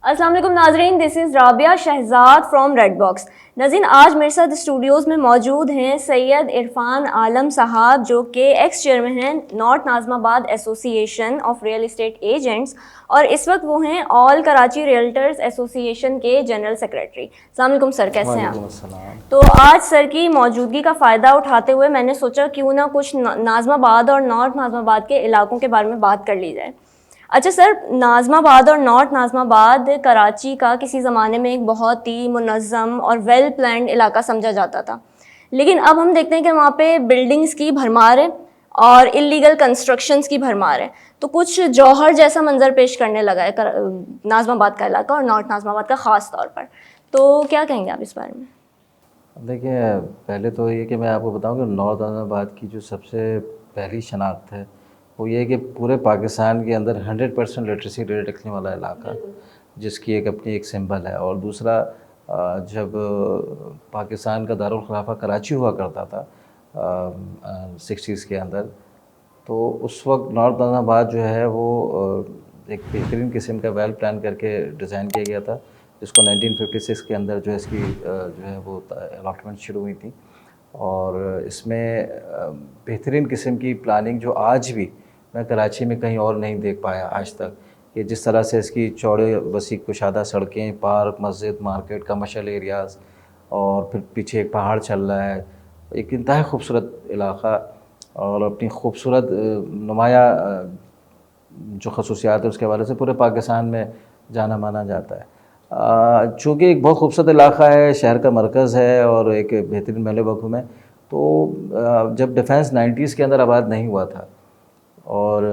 अस्सलाम वालेकुम नाजरीन, this is Rabia Shahzad from red box. नाज़रीन, आज मेरे साथ स्टूडियोज़ में मौजूद हैं सैयद इरफान आलम साहब, जो कि एक्स चेयरमैन हैं north Nazimabad association of real estate agents, और इस वक्त वो हैं ऑल कराची रियल्टर्स एसोसिएशन के जनरल सेक्रेटरी। अस्सलाम वालेकुम सर, कैसे हैं आप? वालेकुम अस्सलाम। तो आज सर की मौजूदगी का फ़ायदा उठाते हुए मैंने सोचा क्यों ना कुछ नाज़माबाद और नॉर्थ नाज़माबाद के इलाकों के बारे में बात कर ली जाए। अच्छा सर, नाज़माबाद और नॉर्थ नाज़माबाद कराची का किसी ज़माने में एक बहुत ही मुनज़्ज़म और वेल प्लान्ड इलाका समझा जाता था, लेकिन अब हम देखते हैं कि वहाँ पे बिल्डिंग्स की भरमार है और इलीगल कंस्ट्रक्शंस की भरमार है। तो कुछ जौहर जैसा मंजर पेश करने लगा है नाज़माबाद का इलाका और नॉर्थ नाज़माबाद का ख़ास तौर पर। तो क्या कहेंगे आप इस बारे में? देखिए, पहले तो ये कि मैं आपको बताऊं कि नॉर्थ अहमदाबाद की जो सबसे पहली शनाख्त है वो ये है कि पूरे पाकिस्तान के अंदर 100% लिटरेसी रेट रखने वाला इलाका, जिसकी एक अपनी एक सिंबल है। और दूसरा, जब पाकिस्तान का दारुल खिलाफा कराची हुआ करता था 60s के अंदर, तो उस वक्त नॉर्थ अहमदाबाद जो है वो एक बेहतरीन किस्म का वेल प्लान करके डिज़ाइन किया गया था, जिसको 1956 के अंदर जो है इसकी जो है वो अलॉटमेंट शुरू हुई थी। और इसमें बेहतरीन किस्म की प्लानिंग जो आज भी मैं कराची में कहीं और नहीं देख पाया आज तक, कि जिस तरह से इसकी चौड़े वसी कुशादा सड़कें, पार्क, मस्जिद, मार्केट, कमर्शियल एरियाज़, और फिर पीछे एक पहाड़ चल रहा है। एक इंतहाई खूबसूरत इलाक़ा और अपनी खूबसूरत नुमाया जो खसूसियात है उसके हवाले से पूरे पाकिस्तान में जाना माना जाता है। चूँकि एक बहुत खूबसूरत इलाक़ा है, शहर का मरकज़ है और एक बेहतरीन महल वक़ूफ़ है, तो जब डिफेंस 90s के अंदर आबाद नहीं हुआ था और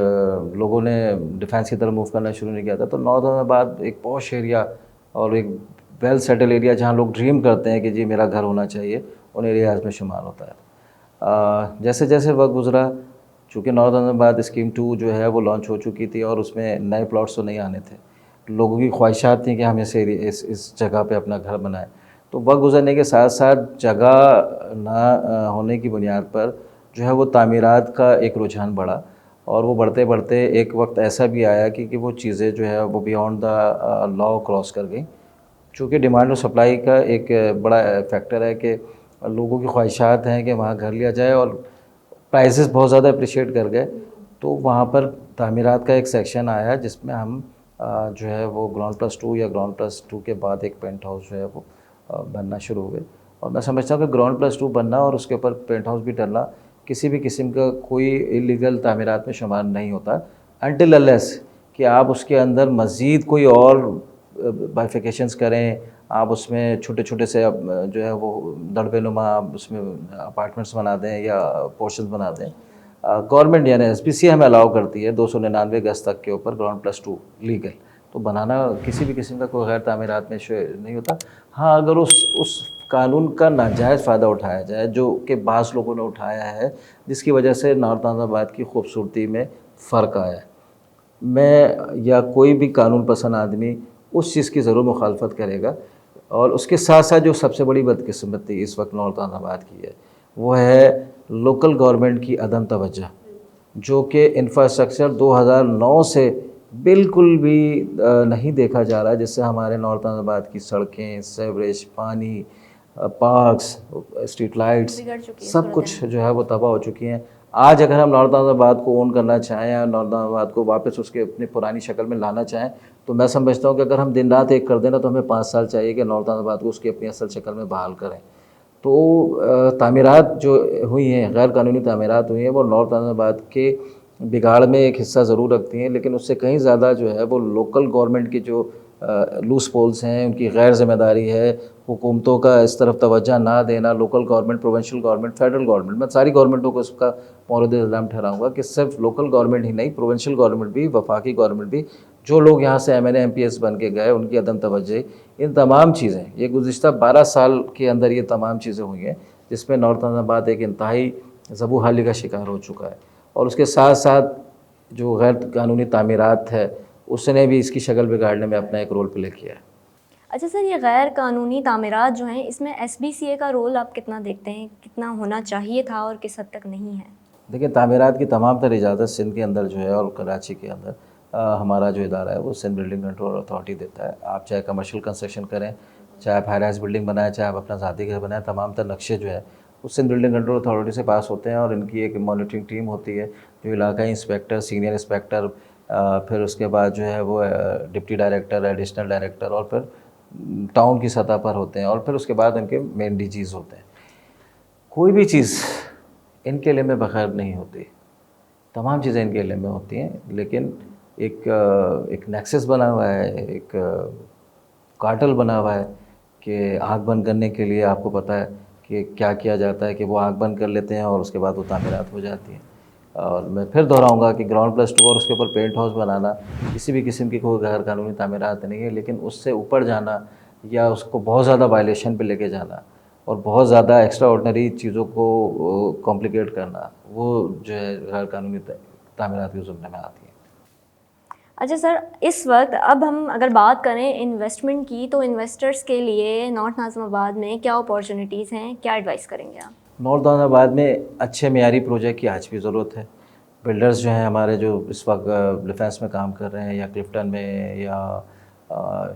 लोगों ने डिफेंस की तरफ मूव करना शुरू नहीं किया था, तो नॉर्थ अहमदाबाद एक पॉश एरिया और एक वेल सेटल एरिया जहाँ लोग ड्रीम करते हैं कि जी मेरा घर होना चाहिए, उन एरियाज़ में शुमार होता है। जैसे जैसे वक्त गुज़रा, चूँकि नॉर्थ अहमदाबाद स्कीम 2 जो है वो लॉन्च हो चुकी थी और उसमें नए प्लॉट्स तो नहीं आने थे, लोगों की ख्वाहिशात थी कि हम इस जगह पे अपना घर बनाएं। तो वक्त गुज़रने के साथ साथ जगह ना होने की बुनियाद पर जो है वो तामीरात का एक रुझान बढ़ा, और वो बढ़ते बढ़ते एक वक्त ऐसा भी आया कि वो चीज़ें जो है वो बियॉन्ड द लॉ क्रॉस कर गई। चूँकि डिमांड और सप्लाई का एक बड़ा फैक्टर है कि लोगों की ख्वाहिशात हैं कि वहाँ घर लिया जाए, और प्राइसेस बहुत ज़्यादा अप्रिशिएट कर गए। तो वहाँ पर तामीरात का एक सेक्शन आया जिसमें हम जो है वो ग्राउंड प्लस 2 या ग्राउंड प्लस 2 के बाद एक पेंट हाउस जो है वो बनना शुरू हुए। और मैं समझता हूँ कि ग्राउंड प्लस 2 बनना और उसके ऊपर पेंट हाउस भी डलना किसी भी किस्म का कोई इलीगल तामीरात में शुमार नहीं होता, अनटिल अनलेस कि आप उसके अंदर मज़ीद कोई और बाइफिकेशंस करें, आप उसमें छोटे छोटे से जो है वो दड़बे नुमा उसमें अपार्टमेंट्स बना दें या पोर्शंस बना दें। गवर्नमेंट यानी एसपीसी हमें अलाउ करती है 299 गज तक के ऊपर ग्राउंड प्लस 2 लीगल, तो बनाना किसी भी किस्म का कोई गैर तामीरात में नहीं होता। हाँ, अगर उस कानून का नाजायज़ फ़ायदा उठाया जाए जो कि बाज़ लोगों ने उठाया है, जिसकी वजह से नॉर्थ अहमदाबाद की खूबसूरती में फ़र्क आया है। मैं या कोई भी कानून पसंद आदमी उस चीज़ की ज़रूर मुखालफत करेगा, और उसके साथ साथ जो सबसे बड़ी बदकिस्मती इस वक्त नॉर्थ अहमदाबाद की है वो है लोकल गवर्नमेंट की अदम तवज्जो, जो कि इंफ्रास्ट्रक्चर 2009 से बिल्कुल भी नहीं देखा जा रहा है, जिससे हमारे नॉर्थ अहमदाबाद की सड़कें, सीवरेज, पानी, पार्क्स, स्ट्रीट लाइट्स, सब कुछ जो है वो तबाह हो चुकी हैं। आज अगर हम नॉर्थ अहमदाबाद को ओन करना चाहें या नॉर्थ अहमदाबाद को वापस उसके अपनी पुरानी शक्ल में लाना चाहें, तो मैं समझता हूँ कि अगर हम दिन रात एक कर देना तो हमें 5 साल चाहिए कि नॉर्थ अहमदाबाद को उसकी अपनी असल शक्ल में बहाल करें। तो तामीरात जो हुई हैं, गैर कानूनी तामीरात हुई हैं, वो नॉर्थ अहमदाबाद के बिगाड़ में एक हिस्सा ज़रूर रखती हैं, लेकिन उससे कहीं ज़्यादा जो है वो लोकल गवर्नमेंट की जो लूस पोल्स हैं, उनकी गैर ज़िम्मेदारी है, हुकूमतों का इस तरफ तवज्जो ना देना, local government, provincial government, federal government, मैं सारी गवर्नमेंटों को इसका मौरद इल्ज़ाम ठहराऊँगा कि सिर्फ लोकल गवर्नमेंट ही नहीं, प्रोविंशियल गवर्नमेंट भी, वफाकी गवर्नमेंट भी, जो लोग यहाँ से MNA MPS बन के गए, उनकी अदम तवज्जो, इन तमाम चीज़ें ये गुज़िश्ता 12 साल के अंदर ये तमाम चीज़ें हुई हैं, जिसमें नॉर्थ अहमदाबाद एक इंतहाई ज़बू हाली का शिकार हो चुका है। और उसके साथ साथ जो गैर कानूनी तामीरात है, उसने भी इसकी शक्ल बिगाड़ने में अपना एक रोल प्ले किया है। अच्छा सर, ये गैर कानूनी तामीरात जो हैं, इसमें SBCA का रोल आप कितना देखते हैं, कितना होना चाहिए था और किस हद तक नहीं है? देखिए, तामीरात की तमाम तर इजाज़त सिंध के अंदर जो है और कराची के अंदर हमारा जो इदारा है वो सिंध बिल्डिंग कंट्रोल अथॉरिटी देता है। आप चाहे कमर्शियल कंस्ट्रक्शन करें, चाहे आप हाई राइज बिल्डिंग बनाएं, चाहे आप अपना ज़ाती घर बनाएं, तमाम तर नक्शे जो है वो सिंध बिल्डिंग कंट्रोल अथॉरिटी से पास होते हैं। और इनकी एक मॉनिटरिंग टीम होती है जो इलाकाई इंस्पेक्टर, सीनियर इंस्पेक्टर, फिर उसके बाद जो है वो डिप्टी डायरेक्टर, एडिशनल डायरेक्टर, और फिर टाउन की सतह पर होते हैं, और फिर उसके बाद इनके मेन डीजीज़ होते हैं। कोई भी चीज़ इनके लिए में बखैर नहीं होती, तमाम चीज़ें इनके लिए में होती हैं, लेकिन एक नेक्सस बना हुआ है, एक कार्टेल बना हुआ है कि आँख बंद करने के लिए आपको पता है कि क्या किया जाता है, कि वो आँख बंद कर लेते हैं और उसके बाद वो तामीरात हो जाती हैं। और मैं फिर दोहराऊंगा कि ग्राउंड+2 और उसके ऊपर पेंट हाउस बनाना किसी भी किस्म की कोई गैर कानूनी तामीरात नहीं है, लेकिन उससे ऊपर जाना या उसको बहुत ज़्यादा वायलेशन पे लेके जाना और बहुत ज़्यादा एक्स्ट्रा ऑर्डिनरी चीज़ों को कॉम्प्लिकेट करना, वो जो है गैर कानूनी तामीरात के ज़ुम्मे में आती है। अच्छा सर, इस वक्त अब हम अगर बात करें इन्वेस्टमेंट की, तो इन्वेस्टर्स के लिए नॉर्थ नाज़िमाबाद में क्या अपॉर्चुनिटीज़ हैं, क्या एडवाइस करेंगे आप? नॉर्थ नाज़िमाबाद में अच्छे मेयारी प्रोजेक्ट की आज भी ज़रूरत है। बिल्डर्स जो हैं हमारे, जो इस वक्त डिफेंस में काम कर रहे हैं, या क्लिफ्टन में, या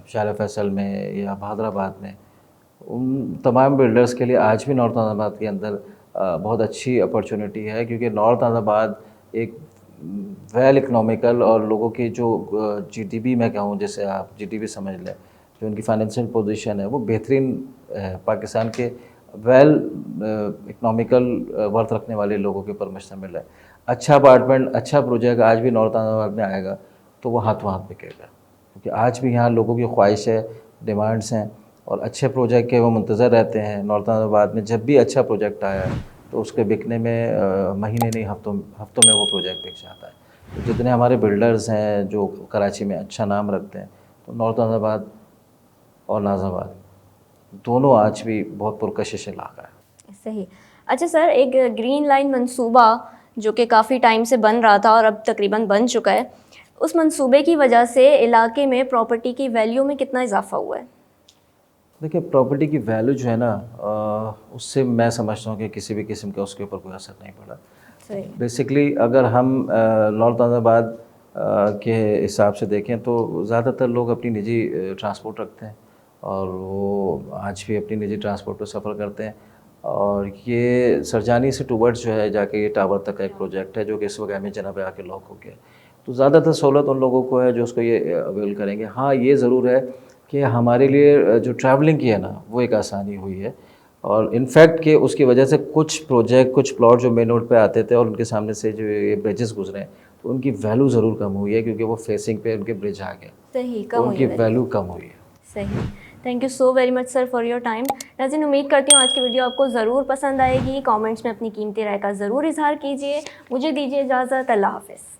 शार फैसल में, या बहादुराबाद में, उन तमाम बिल्डर्स के लिए आज भी नॉर्थ नाज़िमाबाद के अंदर बहुत अच्छी अपॉर्चुनिटी है, क्योंकि नॉर्थ नाज़िमाबाद एक वेल इकनॉमिकल और लोगों की जो जीडीपी मैं कहूँ, जैसे आप जीडीपी समझ लें, जो उनकी फाइनेंशियल पोजीशन है वो बेहतरीन है। पाकिस्तान के वेल इकनॉमिकल वर्थ रखने वाले लोगों के ऊपर मुश्तमिल है। अच्छा अपार्टमेंट, अच्छा प्रोजेक्ट आज भी नॉर्थ नाज़िमाबाद में आएगा तो वो हाथों हाथ बिकेगा, क्योंकि आज भी यहाँ लोगों की ख्वाहिश है, डिमांड्स हैं, और अच्छे प्रोजेक्ट के वो मुंतज़र रहते हैं। नॉर्थ नाज़िमाबाद में जब भी अच्छा प्रोजेक्ट आया है तो उसके बिकने में महीने नहीं, हफ्तों में वो प्रोजेक्ट बिक जाता है। तो जितने हमारे बिल्डर्स हैं जो कराची में अच्छा नाम रखते हैं, तो नॉर्थ नाज़िमाबाद और नाज़िमाबाद दोनों आज भी बहुत पुरकशिश इलाका है। सही। अच्छा सर, एक ग्रीन लाइन मंसूबा जो कि काफ़ी टाइम से बन रहा था और अब तकरीबन बन चुका है, उस मंसूबे की वजह से इलाके में प्रॉपर्टी की वैल्यू में कितना इजाफा हुआ है? देखिए, प्रॉपर्टी की वैल्यू जो है ना, उससे मैं समझता हूँ कि किसी भी किस्म का उसके ऊपर कोई असर नहीं पड़ा। सही। बेसिकली अगर हम नॉर्थ नाज़िमाबाद के हिसाब से देखें तो ज़्यादातर लोग अपनी निजी ट्रांसपोर्ट रखते हैं, और वो आज भी अपनी निजी ट्रांसपोर्ट पर सफ़र करते हैं। और ये सरजानी से टूवर्ड्स जो है जाके ये टावर तक का एक प्रोजेक्ट है जो कि इस वक्त एम जना पे आके लॉक हो गया है। तो ज़्यादातर सहूलत उन लोगों को है जो उसको ये अवेल करेंगे। हाँ, ये ज़रूर है कि हमारे लिए जो ट्रैवलिंग की है ना, वो एक आसानी हुई है, और इनफैक्ट कि उसकी वजह से कुछ प्रोजेक्ट, कुछ प्लॉट जो मेन रोड पे आते थे और उनके सामने से जो ये ब्रिजेस गुजरे हैं, तो उनकी वैल्यू ज़रूर कम हुई है, क्योंकि वो फेसिंग पे उनके ब्रिज आ गए, सही, तो कम हुई उनकी है। वैल्यू कम हुई है। सही। Thank you so very much sir for your time. नाज़रीन, उम्मीद करती हूँ आज की वीडियो आपको ज़रूर पसंद आएगी। कमेंट्स में अपनी कीमती राय का ज़रूर इजहार कीजिए। मुझे दीजिए इजाज़त। अल्लाह हाफ़िज़।